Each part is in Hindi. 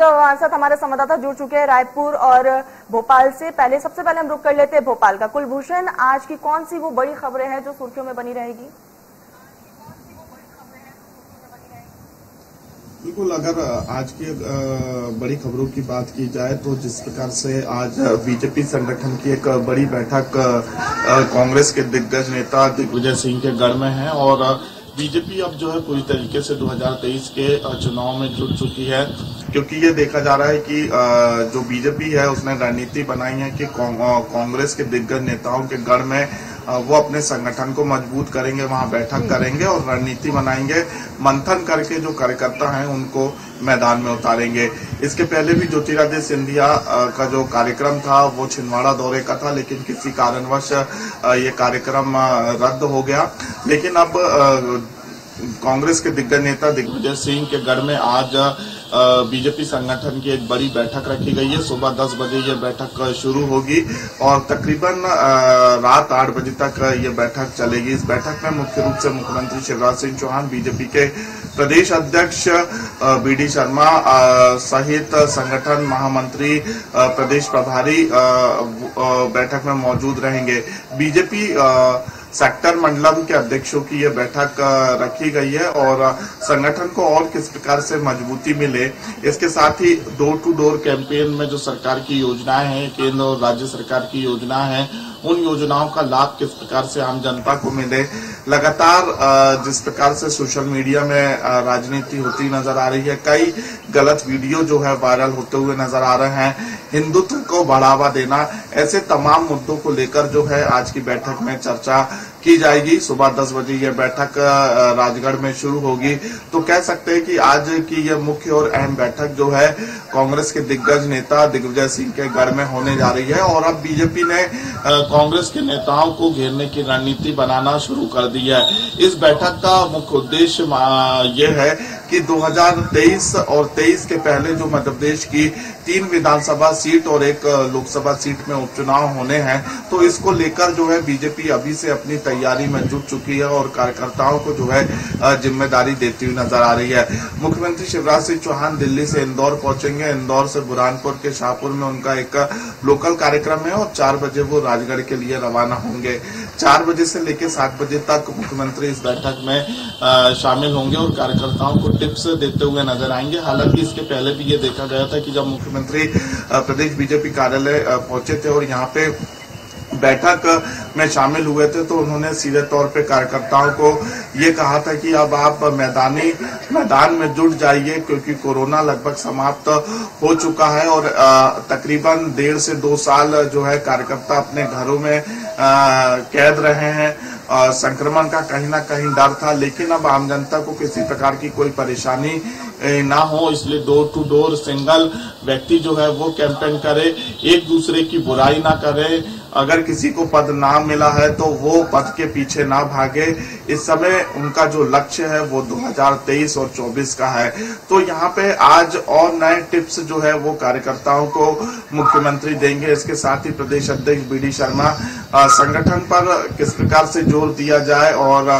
तो हमारे साथ हमारे संवाददाता जुड़ चुके हैं रायपुर और भोपाल से। सबसे पहले हम रुक कर लेते हैं भोपाल का। कुलभूषण, आज की कौन सी वो बड़ी खबरें हैं जो सुर्खियों में बनी रहेगी? बिल्कुल, अगर आज की बड़ी खबरों की बात की जाए तो जिस प्रकार से आज बीजेपी संगठन की एक बड़ी बैठक कांग्रेस के दिग्गज नेता दिग्विजय सिंह के गढ़ में है और बीजेपी अब जो है पूरी तरीके से 2023 के चुनाव में जुट चुकी है, क्योंकि ये देखा जा रहा है कि जो बीजेपी है उसने रणनीति बनाई है कि कांग्रेस के दिग्गज नेताओं के गढ़ में वो अपने संगठन को मजबूत करेंगे, वहां बैठक करेंगे और रणनीति बनाएंगे, मंथन करके जो कार्यकर्ता हैं उनको मैदान में उतारेंगे। इसके पहले भी ज्योतिरादित्य सिंधिया का जो कार्यक्रम था वो छिंदवाड़ा दौरे का था, लेकिन किसी कारणवश ये कार्यक्रम रद्द हो गया। लेकिन अब कांग्रेस के दिग्गज नेता दिग्विजय सिंह के गढ़ में आज बीजेपी संगठन की एक बड़ी बैठक रखी गई है। सुबह 10 बजे ये बैठक शुरू होगी और तकरीबन रात 8 बजे तक ये बैठक चलेगी। इस बैठक में मुख्य रूप से मुख्यमंत्री शिवराज सिंह चौहान, बीजेपी के प्रदेश अध्यक्ष बी.डी. शर्मा सहित संगठन महामंत्री, प्रदेश प्रभारी बैठक में मौजूद रहेंगे। बीजेपी सेक्टर मंडलम के अध्यक्षों की ये बैठक रखी गई है और संगठन को और किस प्रकार से मजबूती मिले, इसके साथ ही डोर टू डोर कैंपेन में जो सरकार की योजनाएं हैं, केंद्र और राज्य सरकार की योजना है, उन योजनाओं का लाभ किस प्रकार से आम जनता को मिले। लगातार जिस प्रकार से सोशल मीडिया में राजनीति होती नजर आ रही है, कई गलत वीडियो जो है वायरल होते हुए नजर आ रहे हैं, हिंदुत्व को बढ़ावा देना, ऐसे तमाम मुद्दों को लेकर जो है आज की बैठक में चर्चा की जाएगी। सुबह 10 बजे यह बैठक राजगढ़ में शुरू होगी। तो कह सकते हैं कि आज की यह मुख्य और अहम बैठक जो है कांग्रेस के दिग्गज नेता दिग्विजय सिंह के गढ़ में होने जा रही है और अब बीजेपी ने कांग्रेस के नेताओं को घेरने की रणनीति बनाना शुरू कर दी है। इस बैठक का मुख्य उद्देश्य यह है कि 2023 और 23 के पहले जो मध्य प्रदेश की 3 विधानसभा सीट और 1 लोकसभा सीट में उपचुनाव होने हैं, तो इसको लेकर जो है बीजेपी अभी से अपनी तैयारी में जुट चुकी है और कार्यकर्ताओं को जो है जिम्मेदारी देती हुई नजर आ रही है। मुख्यमंत्री शिवराज सिंह चौहान दिल्ली से इंदौर पहुंचेंगे। इंदौर से बुरहानपुर के शाहपुर में उनका एक लोकल कार्यक्रम है और 4 बजे वो राजगढ़ के लिए रवाना होंगे। 4 बजे से लेकर 7 बजे तक मुख्यमंत्री इस बैठक में शामिल होंगे और कार्यकर्ताओं को टिप्स देते हुए नजर आएंगे। हालांकि इसके पहले भी ये देखा गया था कि जब मुख्यमंत्री प्रदेश बीजेपी कार्यालय पहुंचे थे और यहाँ पे बैठक में शामिल हुए थे, तो उन्होंने सीधे तौर पे कार्यकर्ताओं को ये कहा था कि अब आप मैदान में जुट जाइए, क्योंकि कोरोना लगभग समाप्त हो चुका है और तकरीबन 1.5 से 2 साल जो है कार्यकर्ता अपने घरों में कैद रहे हैं। संक्रमण का कहीं ना कहीं डर था, लेकिन अब आम जनता को किसी प्रकार की कोई परेशानी ना हो, इसलिए डोर टू डोर सिंगल व्यक्ति जो है वो कैंपेन करे, एक दूसरे की बुराई ना करे। अगर किसी को पद ना मिला है तो वो पद के पीछे ना भागे। इस समय उनका जो लक्ष्य है वो 2023 और 24 का है। तो यहाँ पे आज और नए टिप्स जो है वो कार्यकर्ताओं को मुख्यमंत्री देंगे। इसके साथ ही प्रदेश अध्यक्ष बी.डी. शर्मा संगठन पर किस प्रकार से जोर दिया जाए और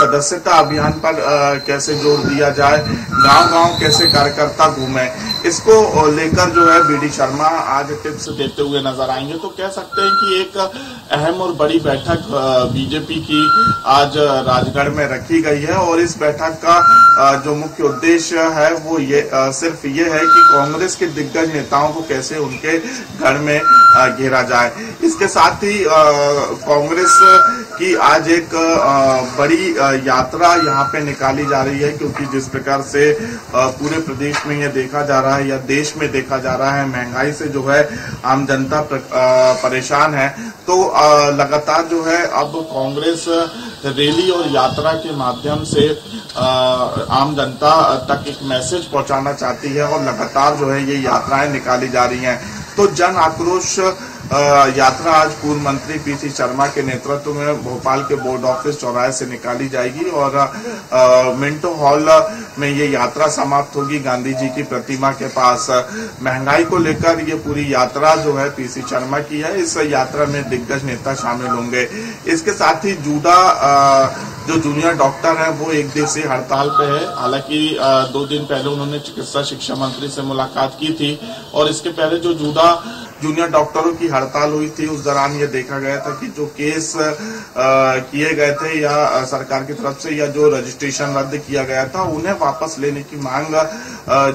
सदस्यता अभियान पर कैसे जोर दिया जाए, गांव-गांव कैसे कार्यकर्ता घूमे, इसको लेकर जो है बी.डी. शर्मा आज टिप्स देते हुए नजर आएंगे। तो कह सकते हैं कि एक अहम और बड़ी बैठक बीजेपी की आज राजगढ़ में रखी गई है और इस बैठक का जो मुख्य उद्देश्य है वो सिर्फ ये है कि कांग्रेस के दिग्गज नेताओं को कैसे उनके गढ़ में घेरा जाए। इसके साथ ही कांग्रेस की आज एक बड़ी यात्रा यहाँ पे निकाली जा रही है, क्योंकि जिस प्रकार से पूरे प्रदेश में ये देखा जा रहा है या देश में देखा जा रहा है, महंगाई से जो है आम जनता परेशान है, तो लगातार जो है अब कांग्रेस रैली और यात्रा के माध्यम से आम जनता तक एक मैसेज पहुंचाना चाहती है और लगातार जो है ये यात्राएं निकाली जा रही हैं। तो जन आक्रोश यात्रा आज पूर्व मंत्री पी.सी. शर्मा के नेतृत्व में भोपाल के बोर्ड ऑफिस चौराहे से निकाली जाएगी और मिंटो हॉल में ये यात्रा समाप्त होगी गांधी जी की प्रतिमा के पास। महंगाई को लेकर ये पूरी यात्रा जो है पी.सी. शर्मा की है। इस यात्रा में दिग्गज नेता शामिल होंगे। इसके साथ ही जूडा जो जूनियर डॉक्टर हैं वो एक दिवसीय हड़ताल पे है। हालांकि 2 दिन पहले उन्होंने चिकित्सा शिक्षा मंत्री से मुलाकात की थी और इसके पहले जो जूनियर डॉक्टरों की हड़ताल हुई थी उस दौरान ये देखा गया था कि जो केस किए गए थे या सरकार की तरफ से या जो रजिस्ट्रेशन रद्द किया गया था उन्हें वापस लेने की मांग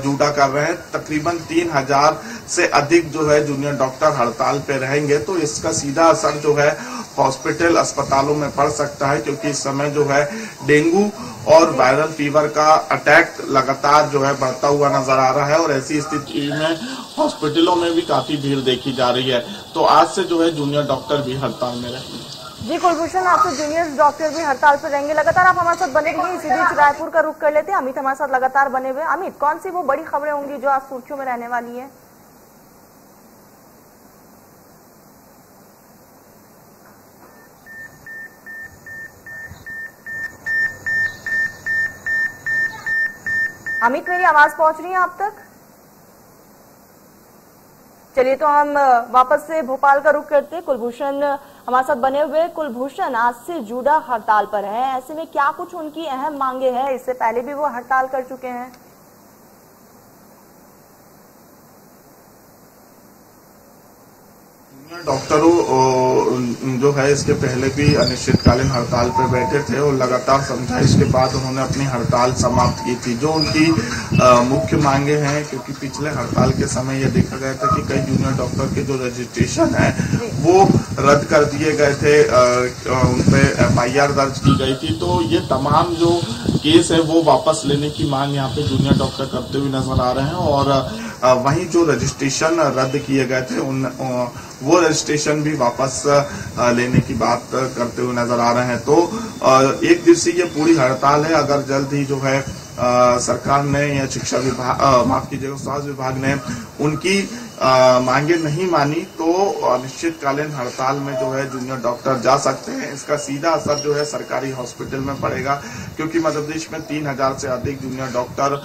जूडा कर रहे हैं। तकरीबन 3000 से अधिक जो है जूनियर डॉक्टर हड़ताल पे रहेंगे, तो इसका सीधा असर जो है हॉस्पिटल अस्पतालों में पड़ सकता है, क्योंकि इस समय जो है डेंगू और वायरल फीवर का अटैक लगातार जो है बढ़ता हुआ नजर आ रहा है और ऐसी स्थिति में हॉस्पिटलों में भी काफी भीड़ देखी जा रही है। तो आज से जो है जूनियर डॉक्टर भी हड़ताल में रहेंगे। जी कुलभूषण, आपसे जूनियर डॉक्टर भी हड़ताल पर रहेंगे। लगातार आप हमारे साथ बने रहिए। इसी बीच रायपुर का रुख कर लेते हैं। अमित हमारे साथ लगातार बने हुए। अमित, कौन सी वो बड़ी खबरें होंगी जो आज सुर्खियों में रहने वाली है? अमित, मेरी आवाज पहुंच रही है आप तक? चलिए, तो हम वापस से भोपाल का रुख करते हैं। कुलभूषण हमारे साथ बने हुए। कुलभूषण, आज से जूडा हड़ताल पर है, ऐसे में क्या कुछ उनकी अहम मांगे हैं? इससे पहले भी वो हड़ताल कर चुके हैं। डॉक्टरों जो है इसके पहले भी अनिश्चितकालीन हड़ताल पर बैठे थे और लगातार समझाइश के बाद उन्होंने अपनी हड़ताल समाप्त की थी। जो उनकी मुख्य मांगे हैं, क्योंकि पिछले हड़ताल के समय यह देखा गया था कि कई जूनियर डॉक्टर के जो रजिस्ट्रेशन है वो रद्द कर दिए गए थे, उन पे FIR दर्ज की गई थी। तो ये तमाम जो केस है वो वापस लेने की मांग यहाँ पे जूनियर डॉक्टर करते हुए नजर आ रहे हैं और वहीं जो रजिस्ट्रेशन रद्द किए गए थे वो रजिस्ट्रेशन भी वापस लेने की बात करते हुए नजर आ रहे हैं। तो एक दिवसीय ये पूरी हड़ताल है। अगर जल्द ही जो है सरकार ने या शिक्षा विभाग माफ कीजिएगा स्वास्थ्य विभाग ने उनकी मांगे नहीं मानी तो अनिश्चितकालीन हड़ताल में जो है जूनियर डॉक्टर जा सकते हैं। इसका सीधा असर जो है सरकारी हॉस्पिटल में पड़ेगा, क्योंकि मध्य प्रदेश में 3000 से अधिक जूनियर डॉक्टर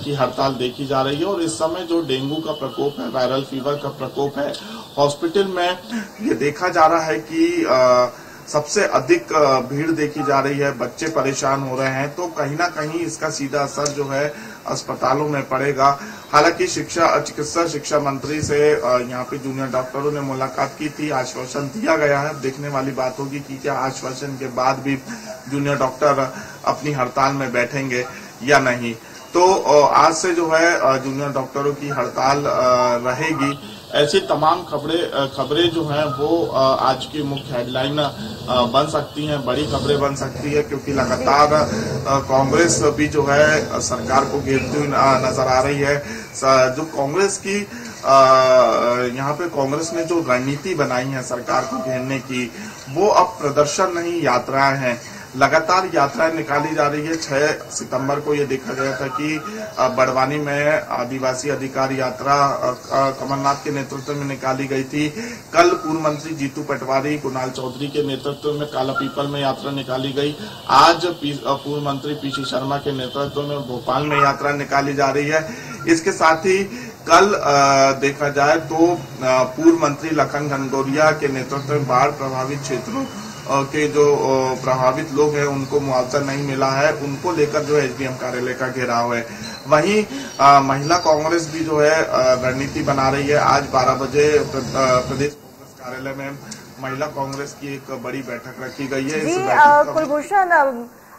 की हड़ताल देखी जा रही है और इस समय जो डेंगू का प्रकोप है, वायरल फीवर का प्रकोप है, हॉस्पिटल में ये देखा जा रहा है कि सबसे अधिक भीड़ देखी जा रही है, बच्चे परेशान हो रहे हैं। तो कहीं ना कहीं इसका सीधा असर जो है अस्पतालों में पड़ेगा। हालांकि चिकित्सा शिक्षा मंत्री से यहाँ पे जूनियर डॉक्टरों ने मुलाकात की थी, आश्वासन दिया गया है। देखने वाली बात होगी कि क्या आश्वासन के बाद भी जूनियर डॉक्टर अपनी हड़ताल में बैठेंगे या नहीं। तो आज से जो है जूनियर डॉक्टरों की हड़ताल रहेगी। ऐसी तमाम खबरें जो हैं वो आज की मुख्य हेडलाइन बन सकती हैं, बड़ी खबरें बन सकती है, क्योंकि लगातार कांग्रेस भी जो है सरकार को घेरती हुई नजर आ रही है। जो कांग्रेस की यहाँ पे कांग्रेस ने जो रणनीति बनाई है सरकार को घेरने की, वो अब प्रदर्शन नहीं, यात्राएं हैं। लगातार यात्राएं निकाली जा रही है। 6 सितंबर को ये देखा गया था कि बड़वानी में आदिवासी अधिकार यात्रा कमलनाथ के नेतृत्व में निकाली गई थी। कल पूर्व मंत्री जीतू पटवारी, कुणाल चौधरी के नेतृत्व में काला पीपल में यात्रा निकाली गई। आज पूर्व मंत्री PC शर्मा के नेतृत्व में भोपाल में यात्रा निकाली जा रही है। इसके साथ ही कल देखा जाए तो पूर्व मंत्री लखन घनघोरिया के नेतृत्व में बाढ़ प्रभावित क्षेत्रों के जो प्रभावित लोग हैं उनको मुआवजा नहीं मिला है, उनको लेकर जो है SDM कार्यालय का घेराव है। वहीं महिला कांग्रेस भी जो है रणनीति बना रही है। आज 12 बजे प्रदेश कांग्रेस कार्यालय में महिला कांग्रेस की एक बड़ी बैठक रखी गई है। इस कुलभूषण,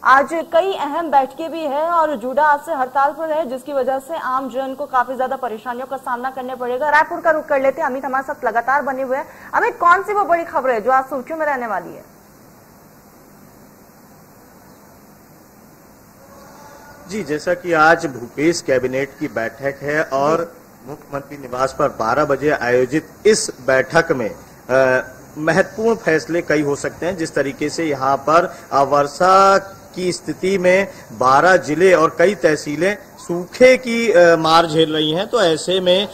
आज कई अहम बैठकें भी है और जूडा आज से हड़ताल पर है, जिसकी वजह से आम जन को काफी ज्यादा परेशानियों का सामना करने पड़ेगा। रायपुर का रुख कर लेते हैं। अमित हमारे साथ लगातार बने हुए हैं। अमित, कौन सी वो बड़ी खबर है जो आज सुर्खियों में रहने वाली है? जी, जैसा कि आज भूपेश कैबिनेट की बैठक है और मुख्यमंत्री निवास पर 12 बजे आयोजित इस बैठक में महत्वपूर्ण फैसले कई हो सकते हैं। जिस तरीके से यहाँ पर वर्षा की स्थिति में 12 जिले और कई तहसीलें सूखे की मार झेल रही हैं। तो ऐसे में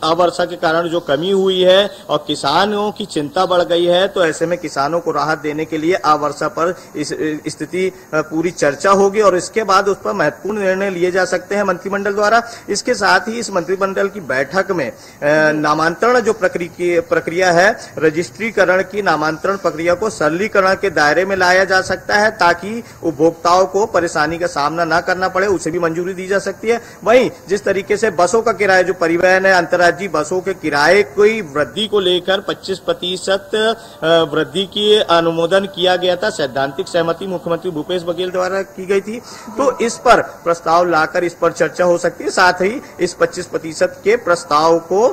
अवर्षा के कारण जो कमी हुई है और किसानों की चिंता बढ़ गई है, तो ऐसे में किसानों को राहत देने के लिए अवर्षा पर इस स्थिति पूरी चर्चा होगी और इसके बाद उस पर महत्वपूर्ण निर्णय लिए जा सकते हैं मंत्रिमंडल द्वारा। इसके साथ ही इस मंत्रिमंडल की बैठक में नामांतरण जो प्रक्रिया है, रजिस्ट्रीकरण की नामांतरण प्रक्रिया को सरलीकरण के दायरे में लाया जा सकता है ताकि उपभोक्ताओं को परेशानी का सामना न करना पड़े, उसे भी मंजूरी दी जा सकती है। वहीं जिस तरीके से बसों का किराया, जो परिवहन है, अंतर्राज्यीय बसों के किराए की वृद्धि को लेकर 25% वृद्धि की अनुमोदन किया गया था, सैद्धांतिक सहमति मुख्यमंत्री भूपेश बघेल द्वारा की गई थी। तो इस पर प्रस्ताव लाकर इस पर चर्चा हो सकती है, साथ ही इस 25% के प्रस्ताव को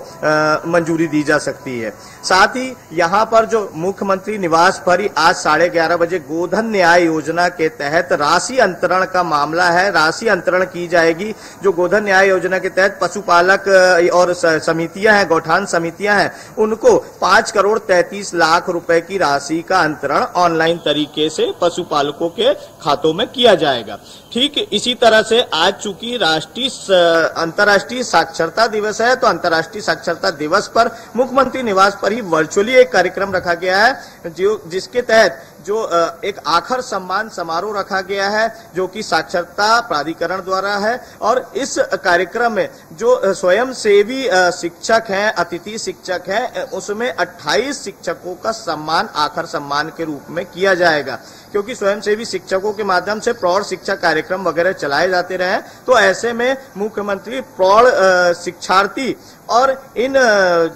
मंजूरी दी जा सकती है। साथ ही यहाँ पर जो मुख्यमंत्री निवास पर ही आज 11:30 बजे गोधन न्याय योजना के तहत राशि अंतरण का मामला है, राशि अंतरण की जाएगी। जो गोधन न्याय योजना के तहत पशुपालक और समितियां हैं, गौठान समितियां हैं, उनको 5,33,00,000 रुपए की राशि का अंतरण ऑनलाइन तरीके से पशुपालकों के खातों में किया जाएगा। ठीक इसी तरह से आज चूंकि अंतर्राष्ट्रीय साक्षरता दिवस है, तो अंतर्राष्ट्रीय साक्षरता दिवस पर मुख्यमंत्री निवास पर ही वर्चुअली एक कार्यक्रम रखा गया है, जिसके तहत जो एक आखर सम्मान समारोह रखा गया है, जो कि साक्षरता प्राधिकरण द्वारा है। और इस कार्यक्रम में जो स्वयंसेवी शिक्षक हैं, अतिथि शिक्षक हैं, उसमें 28 शिक्षकों का सम्मान आखर सम्मान के रूप में किया जाएगा, क्योंकि स्वयंसेवी शिक्षकों के माध्यम से प्रौढ़ शिक्षा कार्यक्रम वगैरह चलाए जाते रहे। तो ऐसे में मुख्यमंत्री प्रौढ़ शिक्षार्थी और इन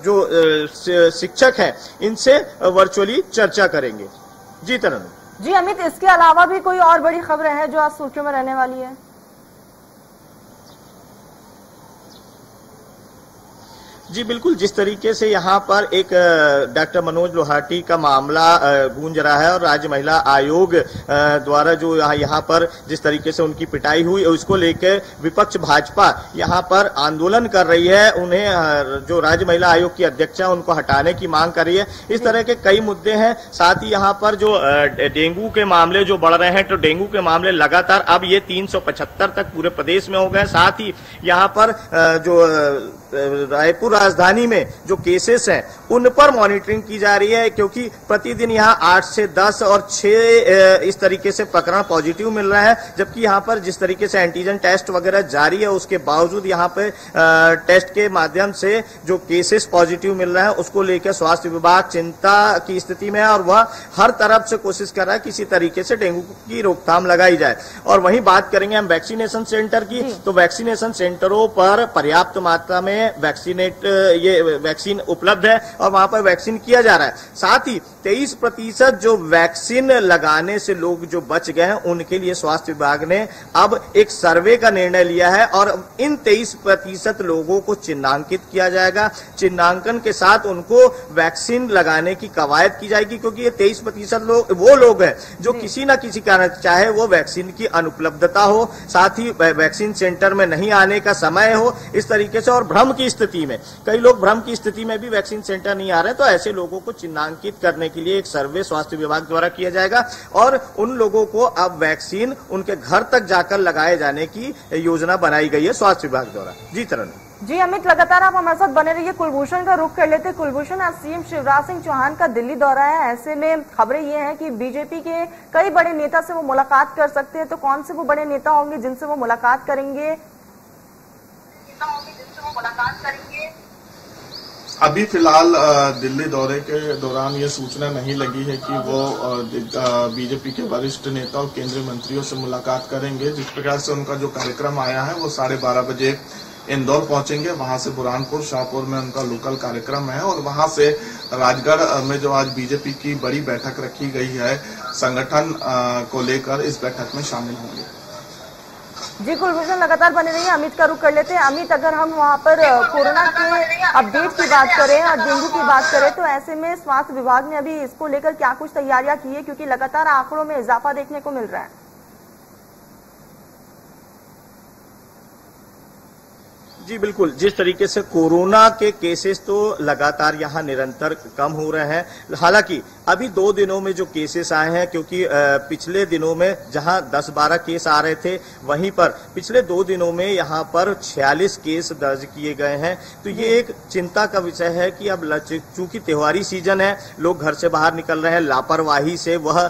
जो शिक्षक हैं, इनसे वर्चुअली चर्चा करेंगे। जी तरन। जी अमित, इसके अलावा भी कोई और बड़ी खबरें हैं जो आज सुर्खियों में रहने वाली है? जी बिल्कुल, जिस तरीके से यहाँ पर एक डॉक्टर मनोज लोहाटी का मामला गूंज रहा है और राज्य महिला आयोग द्वारा जो यहाँ पर जिस तरीके से उनकी पिटाई हुई, उसको लेकर विपक्ष भाजपा यहाँ पर आंदोलन कर रही है। उन्हें जो राज्य महिला आयोग की अध्यक्ष है उनको हटाने की मांग कर रही है। इस तरह के कई मुद्दे हैं। साथ ही यहाँ पर जो डेंगू के मामले जो बढ़ रहे हैं, तो डेंगू के मामले लगातार अब ये 375 तक पूरे प्रदेश में हो गए। साथ ही यहाँ पर जो रायपुर राजधानी में जो केसेस हैं उन पर मॉनिटरिंग की जा रही है, क्योंकि प्रतिदिन यहाँ 8 से 10 और 6 इस तरीके से प्रकरण पॉजिटिव मिल रहा है। जबकि यहाँ पर जिस तरीके से एंटीजन टेस्ट वगैरह जारी है, उसके बावजूद यहाँ पे टेस्ट के माध्यम से जो केसेस पॉजिटिव मिल रहे हैं, उसको लेकर स्वास्थ्य विभाग चिंता की स्थिति में है और वह हर तरफ से कोशिश कर रहा है किसी तरीके से डेंगू की रोकथाम लगाई जाए। और वहीं बात करेंगे हम वैक्सीनेशन सेंटर की, तो वैक्सीनेशन सेंटरों पर पर्याप्त मात्रा में वैक्सीन उपलब्ध है और वहां पर वैक्सीन किया जा रहा है। साथ ही 23% जो वैक्सीन लगाने से लोग जो बच गए हैं, उनके लिए स्वास्थ्य विभाग ने अब एक सर्वे का निर्णय लिया है और इन 23% लोगों को चिन्हांकित किया जाएगा। चिन्हांकन के साथ उनको वैक्सीन लगाने की कवायद की जाएगी, क्योंकि ये 23% लोग वो लोग हैं जो किसी न किसी कारण, चाहे वो वैक्सीन की अनुपलब्धता हो, साथ ही वैक्सीन सेंटर में नहीं आने का समय हो, इस तरीके से, और भ्रम की स्थिति में, कई लोग भ्रम की स्थिति में भी वैक्सीन सेंटर नहीं आ रहे, तो ऐसे लोगों को चिन्हांकित करने के लिए एक सर्वे स्वास्थ्य विभाग द्वारा किया जाएगा और उन लोगों को अब वैक्सीन उनके घर तक जाकर लगाए जाने की योजना बनाई गई है स्वास्थ्य विभाग द्वारा। जी तरन। जी अमित, लगातार आप हमारे साथ बने रहिए। कुलभूषण का रुख कर लेते। कुलभूषण, आज सीएम शिवराज सिंह चौहान का दिल्ली दौरा है, ऐसे में खबरें ये हैं कि बीजेपी के कई बड़े नेता से वो मुलाकात कर सकते हैं, तो कौन से वो बड़े नेता होंगे जिनसे वो मुलाकात करेंगे? अभी फिलहाल दिल्ली दौरे के दौरान ये सूचना नहीं लगी है कि वो बीजेपी के वरिष्ठ नेता और केंद्रीय मंत्रियों से मुलाकात करेंगे। जिस प्रकार से उनका जो कार्यक्रम आया है, वो 12:30 बजे इंदौर पहुंचेंगे, वहां से बुरहानपुर शाहपुर में उनका लोकल कार्यक्रम है और वहां से राजगढ़ में जो आज बीजेपी की बड़ी बैठक रखी गई है संगठन को लेकर, इस बैठक में शामिल होंगे। जी कुलभूषण, लगातार बने रहिए। अमित का रुख कर लेते हैं। अमित, अगर हम वहां पर कोरोना के अपडेट की बात करें और डेंगू की बात करें, तो ऐसे में स्वास्थ्य विभाग ने अभी इसको लेकर क्या कुछ तैयारियां की है, क्योंकि लगातार आंकड़ों में इजाफा देखने को मिल रहा है? जी बिल्कुल, जिस तरीके से कोरोना के केसेस तो लगातार यहाँ निरंतर कम हो रहे हैं। हालांकि अभी 2 दिनों में जो केसेस आए हैं, क्योंकि पिछले दिनों में जहां 10-12 केस आ रहे थे, वहीं पर पिछले 2 दिनों में यहाँ पर 46 केस दर्ज किए गए हैं। तो ये एक चिंता का विषय है कि अब चूंकि त्योहारी सीजन है, लोग घर से बाहर निकल रहे हैं लापरवाही से, वह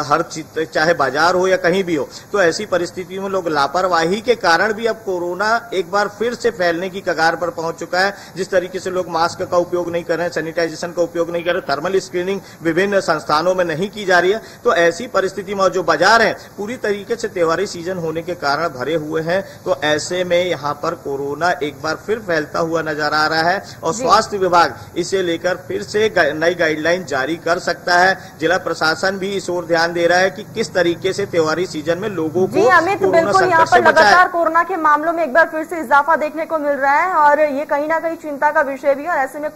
हर चीज चाहे बाजार हो या कहीं भी हो, तो ऐसी परिस्थिति में लोग लापरवाही के कारण भी अब कोरोना एक बार फिर से फैलने की कगार पर पहुंच चुका है। जिस तरीके से लोग मास्क का उपयोग नहीं कर रहे हैं, सैनिटाइजेशन का उपयोग नहीं कर रहे, थर्मल स्क्रीनिंग विभिन्न संस्थानों में नहीं की जा रही है, तो ऐसी परिस्थिति में जो बाजार है पूरी तरीके से त्योहारी सीजन होने के कारण भरे हुए हैं। तो ऐसे में यहाँ पर कोरोना एक बार फिर फैलता हुआ नजर आ रहा है और स्वास्थ्य विभाग इसे लेकर फिर से नई गाइडलाइन जारी कर सकता है। जिला प्रशासन भी इस ओर ध्यान दे रहा है कि किस तरीके से त्योहारी सीजन में लोगों को अमित, बिल्कुल यहाँ पर लगातार कोरोना के मामलों में एक बार फिर से इजाफा देखने को मिल रहा है और ये कहीं ना कहीं चिंता का विषय भी है। और ऐसे में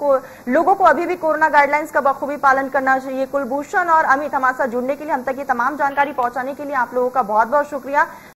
लोगों को अभी भी कोरोना गाइडलाइंस का बखूबी पालन करना चाहिए। कुलभूषण और अमित हमारे साथ जुड़ने के लिए, हम तक ये तमाम जानकारी पहुंचाने के लिए आप लोगों का बहुत बहुत शुक्रिया।